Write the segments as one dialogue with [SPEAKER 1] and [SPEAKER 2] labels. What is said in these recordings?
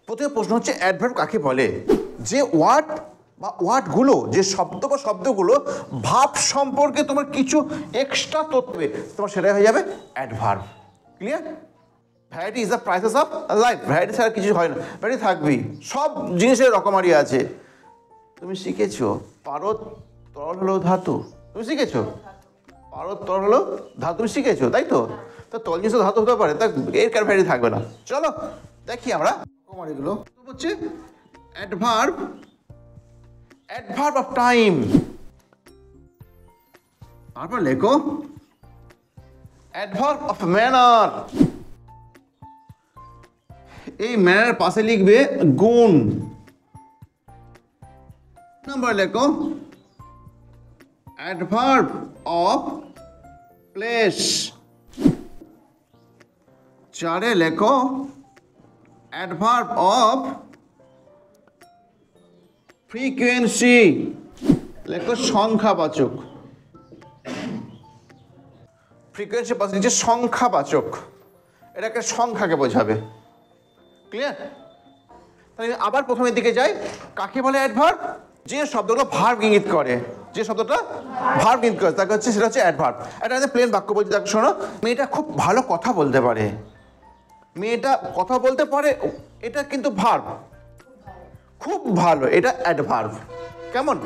[SPEAKER 1] প্রথমে প্রশ্ন হচ্ছে অ্যাডভার্ব কাকে বলে? যে ওয়ার্ড বা ওয়ার্ডগুলো, যে শব্দ বা শব্দগুলো ভাব সম্পর্কে তোমার কিছু এক্সট্রা তথ্য তোমার সেটাই হয়ে যাবে adverb. Clear? Variety is the prices of life. Variety ছাড়া কিছু হয় না, ভ্যারাইটি থাকবেই, সব জিনিসের রকমারি আছে। তুমি শিখেছো পারদ তরল হলো ধাতু, তুমি শিখেছো পারদ তরল হলো ধাতু, তুমি শিখেছো তাই তো? তা তল জিনিস ধাতু হতে পারে, তা এর কার ভ্যারাইটি থাকবে না। চলো দেখি আমরা রকমারিগুলো। হচ্ছে অ্যাডভার্ব, অ্যাডভার্ব অফ টাইম। তারপর লেখো অ্যাডভার্ব অফ ম্যানার। এই ম্যানার পাশে লিখবে গুণ। নাম্বার লেখো অ্যাডভার্ব অফ প্লেস। চারে লেখো অ্যাডভার্ব অফ ফ্রিকোয়েন্সি। লেখো সংখ্যাবাচক। ফ্রিকোয়েন্সি পাশে নিচে সংখ্যাবাচক, এটা একটা সংখ্যাকে বোঝাবে। ক্লিয়ার? তাহলে আবার প্রথমের দিকে যাই। কাকে বলে অ্যাডভার্ব? যে শব্দগুলো ভার্ব ইঙ্গিত করে, যে শব্দটা ভার্ব ইঙ্গিত করে তাকে হচ্ছে, সেটা হচ্ছে অ্যাডভার্ব। এটা প্লেন বাক্য বলছি, তাকে শোনো, মেয়েটা খুব ভালো কথা বলতে পারে। মেয়েটা কথা বলতে পারে, এটা কিন্তু ভার্ব, খুব ভালো, এটা অ্যাডভার্ব। কেমন?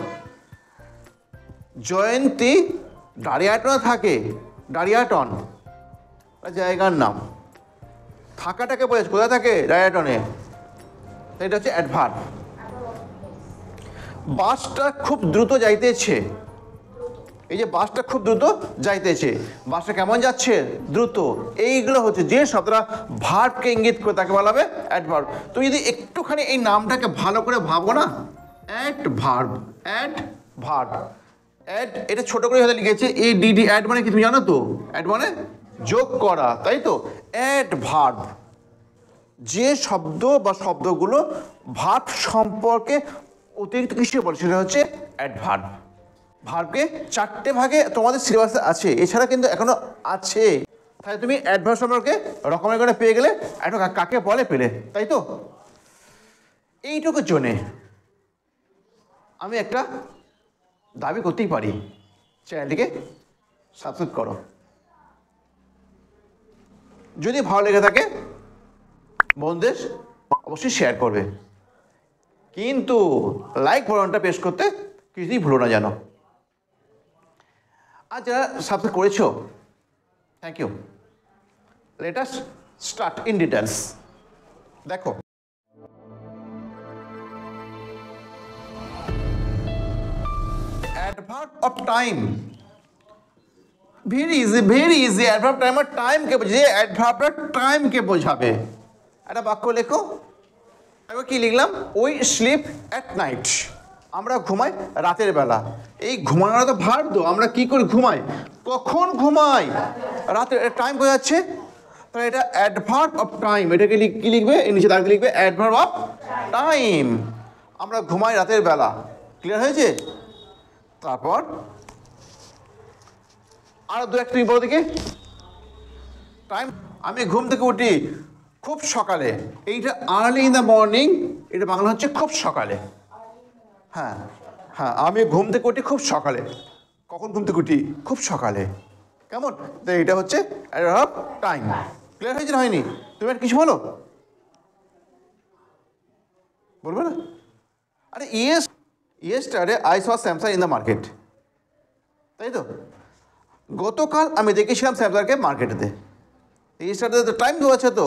[SPEAKER 1] জয়ন্তী ডারিয়াটনে থাকে। ডারিয়াটন জায়গার নাম, থাকাটাকে বলেছে, কোথায় থাকে? ডারিয়াটনে। এটা হচ্ছে অ্যাডভার্ব। বাসটা খুব দ্রুত যাইতেছে। এই যে বাসটা খুব দ্রুত যাইতেছে, বাসটা কেমন যাচ্ছে? দ্রুত। এইগুলো হচ্ছে যে শব্দটা ভার্বকে ইঙ্গিত করে, তাকে বলা হবে অ্যাডভার্ব। তুমি যদি একটুখানি এই নামটাকে ভালো করে ভাবো না, অ্যাডভার্ব, অ্যাডভার্ব, অ্যাড, এটা ছোট করে হয়তো লিখেছে ADD। অ্যাড মানে কি তুমি জানো তো? অ্যাড মানে যোগ করা, তাই তো? অ্যাডভার্ব, যে শব্দ বা শব্দগুলো ভার্ব সম্পর্কে অতিরিক্ত কিছু বলে, সেটা হচ্ছে অ্যাডভার্ব। ভার্বকে 4টে ভাগে তোমাদের সিলেবাসে আছে, এছাড়া কিন্তু এখনো আছে। তাই তুমি অ্যাডভার্ব সম্পর্কে রকমের করে পেয়ে গেলে, কাকে বলে পেলে, তাই তো? এইটুকুর জন্যে আমি একটা দাবি করতেই পারি, চ্যানেলটিকে সাবস্ক্রাইব করো। যদি ভালো লেগে থাকে বন্ধুদের অবশ্যই শেয়ার করবে, কিন্তু লাইক বাটনটা প্রেস করতে কিছুই ভুলো না যেন। আর যারা সাবস্ক্রাইব করেছো, thank you. Let us start in details. দেখো, adverb of time, very easy, very easy. Adverb টাইমের টাইমকে বোঝাবে, যে অ্যাডভার্বটা টাইমকে বোঝাবে। একটা বাক্য লেখো। এবার কি লিখলাম? We slip at night. আমরা ঘুমাই রাতের বেলা। এই ঘুমানোটা তো ভার্ব তো, আমরা কি করে ঘুমাই? কখন ঘুমাই? রাতে। টাইম বোঝাচ্ছে, তাহলে এটা অ্যাডভার্ব অফ টাইম। এটাকে কি লিখবে? এই নিচে দাঁড়িয়ে লিখবে অ্যাডভার্ব অফ টাইম। আমরা ঘুমাই রাতের বেলা। ক্লিয়ার হয়েছে? তারপর আর দু একটা বলো দেখি। টাইম, আমি ঘুম থেকে উঠি খুব সকালে। এইটা আর্লি ইন দ্য মর্নিং, এটা বাংলা হচ্ছে খুব সকালে। হ্যাঁ হ্যাঁ, আমি ঘুম থেকে উঠি খুব সকালে। কখন ঘুম থেকে উঠি? খুব সকালে। কেমন? তো এটা হচ্ছে অ্যাডভার্ব টাইম। ক্লিয়ার হয়েছে না হয়নি? তুমি আর কিছু বলো, বলবে না? আরে yesterday I saw Samsung in the market, তাই তো? গতকাল আমি দেখেছিলাম স্যামসাংকে মার্কেটেতে। ইয়েস্টারডে তো টাইম দেওয়া আছে তো।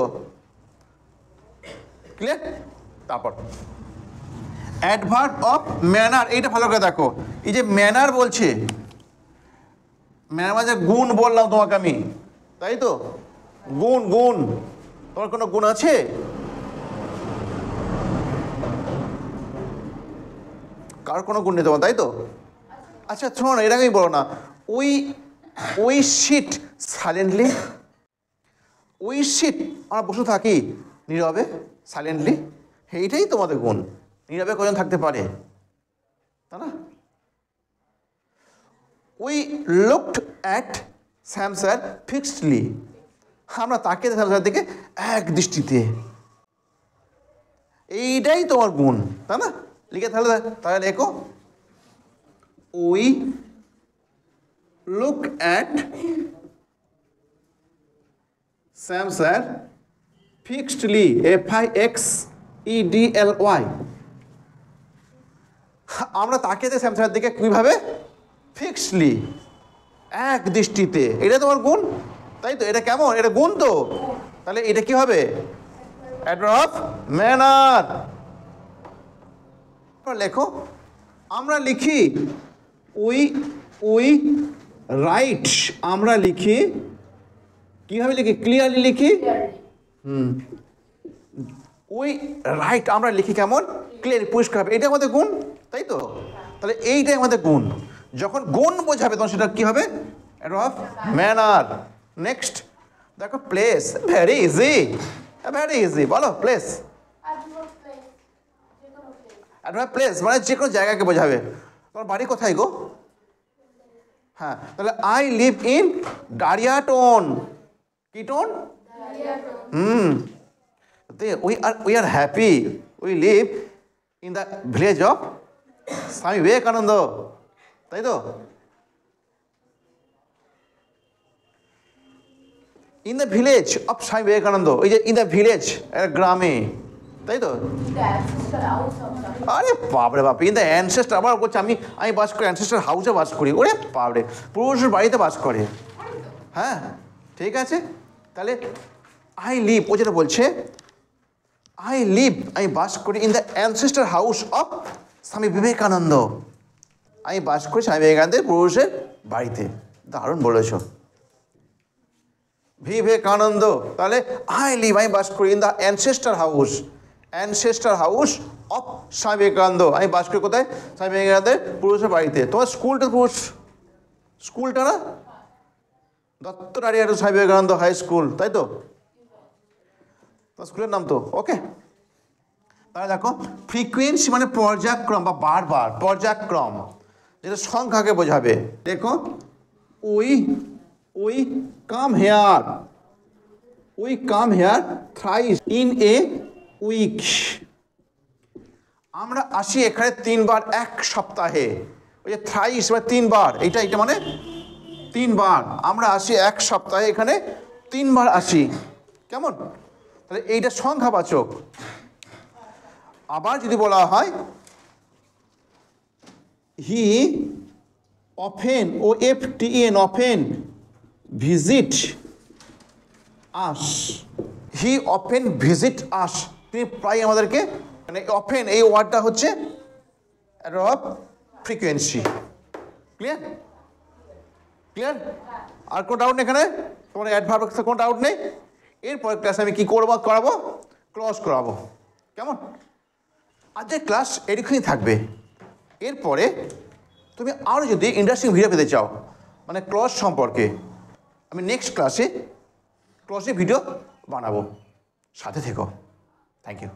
[SPEAKER 1] ক্লিয়ার? তারপর অ্যাডভার্ব অফ ম্যানার, এইটা ভালো করে দেখো। এই যে ম্যানার বলছে, ম্যানার মানে গুণ বললাম তোমাকে আমি, তাই তো? গুণ, গুণ। তোমার কোনো গুণ আছে? কার কোনো গুণ নেই তোমার, তাই তো? আচ্ছা শোনো, এটাকেই বলো না, we seat silently. We seat, আমরা বসে থাকি নীরবে, সাইলেন্টলি। এইটাই তোমাদের গুণ। নীরবে কজন থাকতে পারে, তাই না? উই লুকড অ্যাট স্যামসাং ফিক্সডলি, আমরা তাকে স্যামসাং দিকে এক দৃষ্টিতে। এইটাই তোমার গুণ, তাই না? লিখে তাহলে লেখো, we look at Sam sir fixedly, FIXEDLY। আমরা তাকিয়ে স্যাম স্যারের দিকে কিভাবে? ফিক্সডলি, এক দৃষ্টিতে। এটা তোমার গুণ, তাই তো? এটা কেমন? এটা গুণ তো, তাহলে এটা কি হবে? Adverb of manner. লেখো, আমরা লিখি উই রাইট, আমরা লিখি কিভাবে লিখি? ক্লিয়ারলি লিখি। উই রাইট, আমরা লিখি কেমন? ক্লিয়ারলি, পরিষ্কার হবে। এটা আমাদের গুণ, তাই তো? তাহলে এইটাই আমাদের গুণ। যখন গুণ বোঝাবে তখন সেটা কি হবে? Adverb of manner. নেক্সট দেখো, place. Very easy, very easy. বলো প্লেস। অ্যাডভার্ব প্লেস মানে যে কোনো জায়গাকে বোঝাবে। তোমার বাড়ি কোথায় গো? হ্যাঁ, তাহলে আই লিভ ইন ডারিয়াটোন। কি tone? we are happy, we live in the village of Swami Vivekananda, তাই তো? In the village of Swami Vivekananda, ওই যে ইন দ্য ভিলেজ, গ্রামে, তাই তো? আরে বাপরে বাপ, ইন দ্য অ্যানসেস্টার, আবার বলছে আমি বাস করি অ্যানসেস্টার হাউসে বাস করি। ওরে বাপরে, পুরুষের বাড়িতে বাস করে। হ্যাঁ, ঠিক আছে। তাহলে আই লিভ, ও যেটা বলছে আই লিভ, আমি বাস করি in the ancestor house of Swami Vivekananda. আমি বাস করি স্বামী বিবেকানন্দের পুরুষের বাড়িতে। দারুণ বলেছ, বিবেকানন্দ। তাহলে আই লিভ, আমি বাস করি in the ancestor house, ancestor house of Swami Vivekananda. আমি বাস করি কোথায়? স্বামী বিবেকানন্দের পুরুষের বাড়িতে। তোমার স্কুলটা পুরুষ স্কুলটা না? দত্ত নারিয়ার স্বামী বিবেকানন্দ হাই স্কুল, তাই তো? তোমার স্কুলের নাম তো। ওকে, তাহলে দেখো, ফ্রিকুয়েন্সি মানে পর্যায়ক্রম বা বারবার, পর্যায়ক্রম, যেটা সংখ্যাকে বোঝাবে। দেখো, we come here, we come here thrice in a week. আমরা আসি এখানে 3 বার এক সপ্তাহে। ওই যে থ্রাইস মানে 3 বার, এটা মানে 3 বার। আমরা আসি এক সপ্তাহে, এখানে 3 বার আসি। কেমন? তাহলে এইটা সংখ্যাবাচক। আবার যদি বলা হয় হি often, OFTEN, often visit us, হি অফেন ভিজিট আস, তিনি প্রায় আমাদেরকে, মানে অফেন এই ওয়ার্ডটা হচ্ছে অ্যাডভার্ব ফ্রিকোয়েন্সি। ক্লিয়ার? ক্লিয়ার? আর কোনো ডাউট নেই এখানে? তোমার অ্যাডভার্ব কোনো ডাউট নেই? এরপরের ক্লাসে আমি কী করাবো? ক্লজ করাবো। কেমন? আজকের ক্লাস এরকমই থাকবে। এরপরে তুমি আরও যদি ইন্টারেস্টিং ভিডিও পেতে চাও, মানে ক্লজ সম্পর্কে, আমি নেক্সট ক্লাসে ক্লজের ভিডিও বানাবো। সাথে থেকো। Thank you.